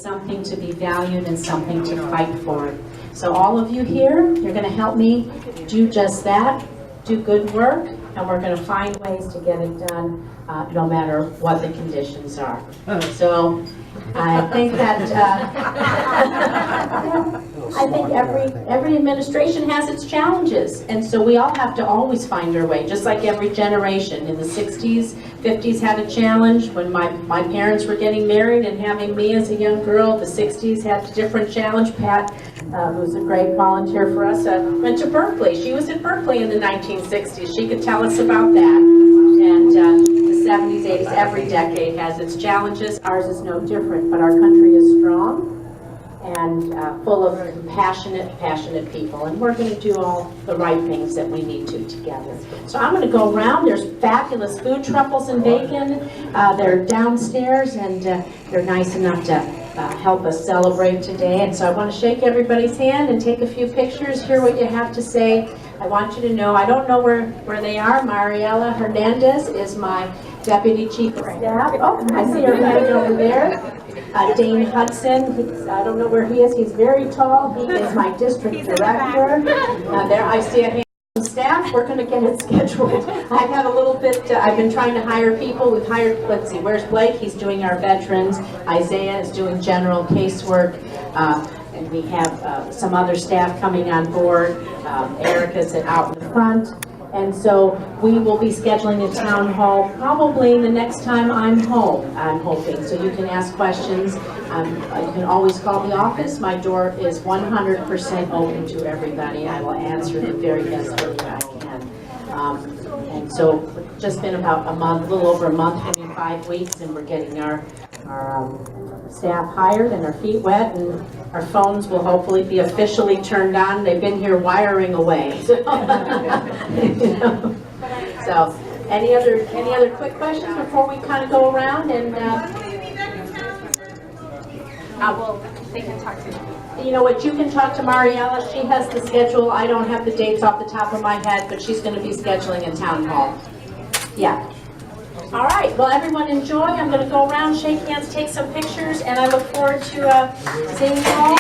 something to be valued and something to fight for. So all of you here, you're going to help me do just that, do good work, and we're going to find ways to get it done no matter what the conditions are. So I think that I think every administration has its challenges, and so we all have to always find our way, just like every generation. In the 60s, 50s had a challenge when my parents were getting married and having me as a young girl. The 60s had a different challenge. Pat, who's a great volunteer for us, went to Berkeley. She was at Berkeley in the 1960s. She could tell us about that. And the 70s, 80s, every decade has its challenges. Ours is no different, but our country is strong and full of passionate people, and we're going to do all the right things that we need to together. So I'm going to go around. There's fabulous food, truffles and bacon. They're downstairs, and they're nice enough to help us celebrate today. And so I want to shake everybody's hand and take a few pictures, hear what you have to say. I want you to know, I don't know where they are. Mariela Hernandez is my Deputy Chief of Staff. Oh, I see her hand over there. Dane Hudson, I don't know where he is. He's very tall. He is my district director. There I see a hand on staff. We're going to get it scheduled. I have a little bit, I've been trying to hire people. We've hired, let's see, where's Blake? He's doing our veterans. Isaiah is doing general casework. And we have some other staff coming on board. Erica's out in the front. And so we will be scheduling a town hall probably the next time I'm home, I'm hoping. So you can ask questions. You can always call the office. My door is 100% open to everybody. I will answer the very best way I can. And so it's just been about a month, a little over a month, maybe 5 weeks, and we're getting our staff hired and our feet wet, and our phones will hopefully be officially turned on. They've been here wiring away. So, you know. So any other quick questions before we kind of go around and well, they can talk to me. You know what, you can talk to Mariela. She has the schedule. I don't have the dates off the top of my head, but she's going to be scheduling a town hall. Yeah. All right, well, everyone enjoy. I'm going to go around, shake hands, take some pictures, and I look forward to seeing you all.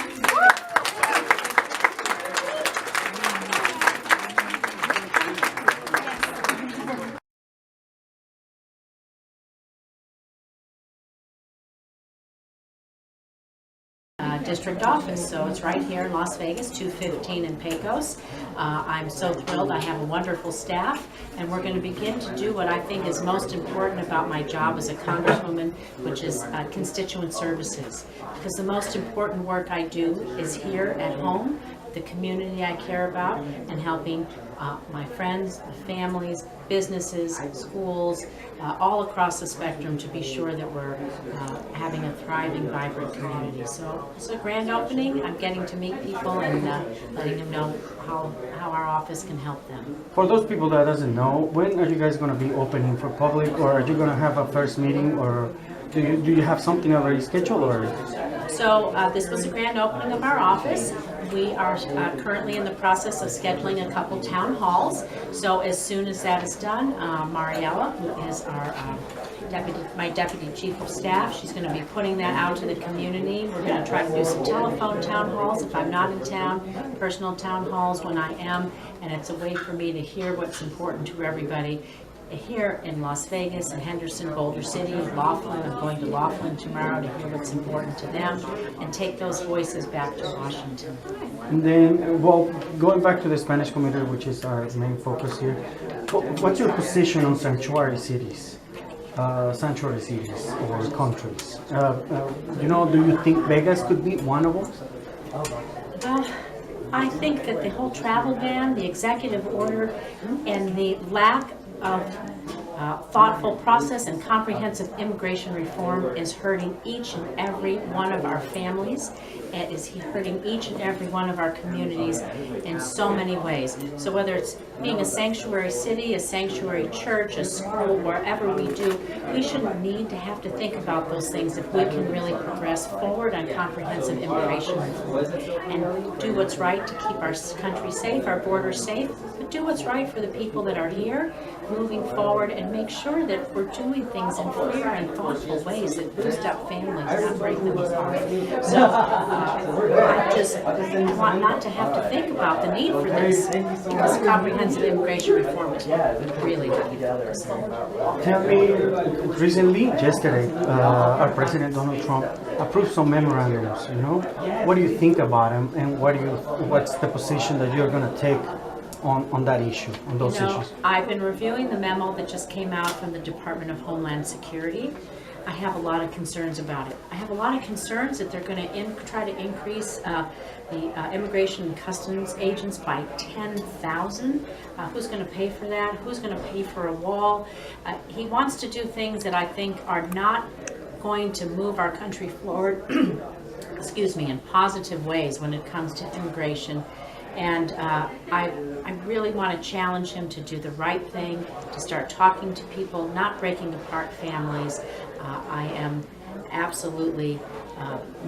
District office, so it's right here in Las Vegas, 215 in Pecos. I'm so thrilled. I have a wonderful staff, and we're going to begin to do what I think is most important about my job as a Congresswoman, which is constituent services. Because the most important work I do is here at home, the community I care about, and helping my friends, families, businesses, schools, all across the spectrum to be sure that we're having a thriving, vibrant community. So it's a grand opening. I'm getting to meet people and letting them know how our office can help them. For those people that doesn't know, when are you guys going to be opening for public, or are you going to have a first meeting, or do you have something already scheduled? Or? So this was a grand opening of our office. We are currently in the process of scheduling a couple town halls. So as soon as that is done, Mariela, who is our my deputy chief of staff, she's going to be putting that out to the community. We're going to try to do some telephone town halls if I'm not in town, personal town halls when I am, and it's a way for me to hear what's important to everybody here in Las Vegas and Henderson, Boulder City, Laughlin. I'm going to Laughlin tomorrow to hear what's important to them and take those voices back to Washington. And then, well, going back to the Spanish community, which is our main focus here, what's your position on sanctuary cities or countries? Do you think Vegas could be one of them? I think that the whole travel ban, the executive order, and the lack of thoughtful process and comprehensive immigration reform is hurting each and every one of our families. it is hurting each and every one of our communities in so many ways. So whether it's being a sanctuary city, a sanctuary church, a school, wherever we do, we shouldn't need to have to think about those things if we can really progress forward on comprehensive immigration reform and do what's right to keep our country safe, our borders safe, but do what's right for the people that are here moving forward and make sure that we're doing things in fair and thoughtful ways that boost up families, not break them apart. So I just want not to have to think about the need for this because comprehensive immigration reform is really key to this. Tell me, recently, yesterday, our President Donald Trump approved some memorandums, you know? What do you think about them and what's the position that you're going to take on that issue, on those issues? I've been reviewing the memo that just came out from the Department of Homeland Security. I have a lot of concerns about it. I have a lot of concerns that they're going to try to increase the immigration and customs agents by 10,000. Who's going to pay for that? Who's going to pay for a wall? He wants to do things that I think are not going to move our country forward, excuse me, in positive ways when it comes to immigration. And I really want to challenge him to do the right thing, to start talking to people, not breaking apart families. I am absolutely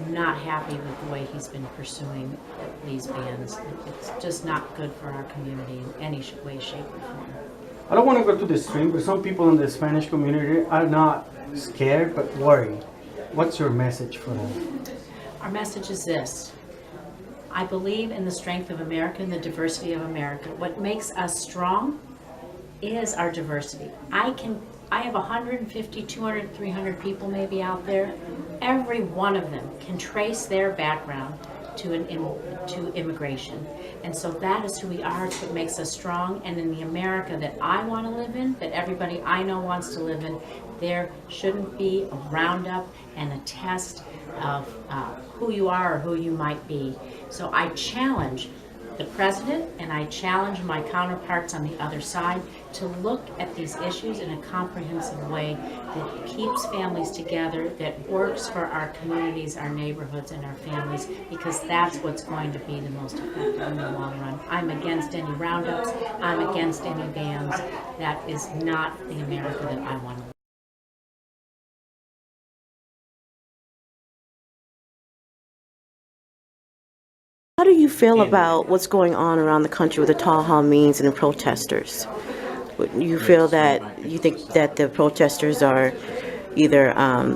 not happy with the way he's been pursuing these bans. It's just not good for our community in any way, shape, or form. I don't want to go to the extreme, but some people in the Spanish community are not scared but worried. What's your message for them? Our message is this. I believe in the strength of America and the diversity of America. What makes us strong is our diversity. I have 150, 200, 300 people maybe out there. Every one of them can trace their background to immigration. And so that is who we are. It's what makes us strong. And in the America that I want to live in, that everybody I know wants to live in, there shouldn't be a roundup and a test of who you are or who you might be. So I challenge the president and I challenge my counterparts on the other side to look at these issues in a comprehensive way that keeps families together, that works for our communities, our neighborhoods, and our families, because that's what's going to be the most effective in the long run. I'm against any roundups. I'm against any bans. That is not the America that I want to live in. How do you feel about what's going on around the country with the town hall meetings and the protesters? You feel that you think that the protesters are either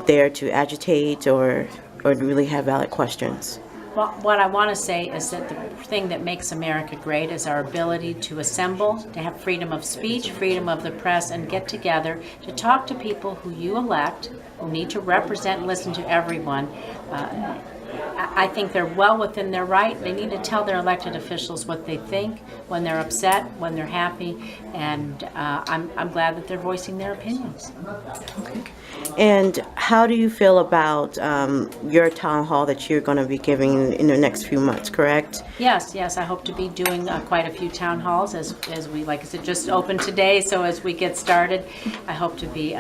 there to agitate or really have valid questions? Well, what I want to say is that the thing that makes America great is our ability to assemble, to have freedom of speech, freedom of the press, and get together to talk to people who you elect, who need to represent and listen to everyone. I think they're well within their right. They need to tell their elected officials what they think, when they're upset, when they're happy, and I'm glad that they're voicing their opinions. Okay. And how do you feel about your town hall that you're going to be giving in the next few months, correct? Yes, I hope to be doing quite a few town halls as we, like I said, just opened today, so as we get started, I hope to be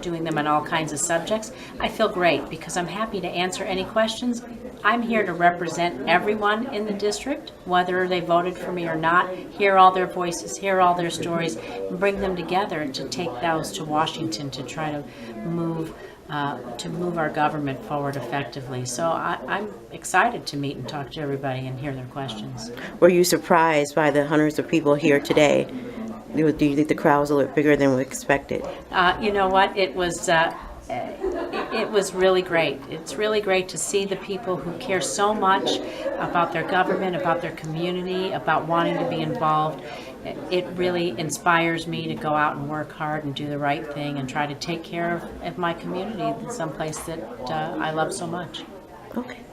doing them on all kinds of subjects. I feel great because I'm happy to answer any questions. I'm here to represent everyone in the district, whether they voted for me or not, hear all their voices, hear all their stories, and bring them together to take those to Washington to try to move our government forward effectively. So I'm excited to meet and talk to everybody and hear their questions. Were you surprised by the hundreds of people here today? Do you think the crowd was a little bigger than we expected? You know what? It was really great. It's really great to see the people who care so much about their government, about their community, about wanting to be involved. It really inspires me to go out and work hard and do the right thing and try to take care of my community in some place that I love so much. Okay.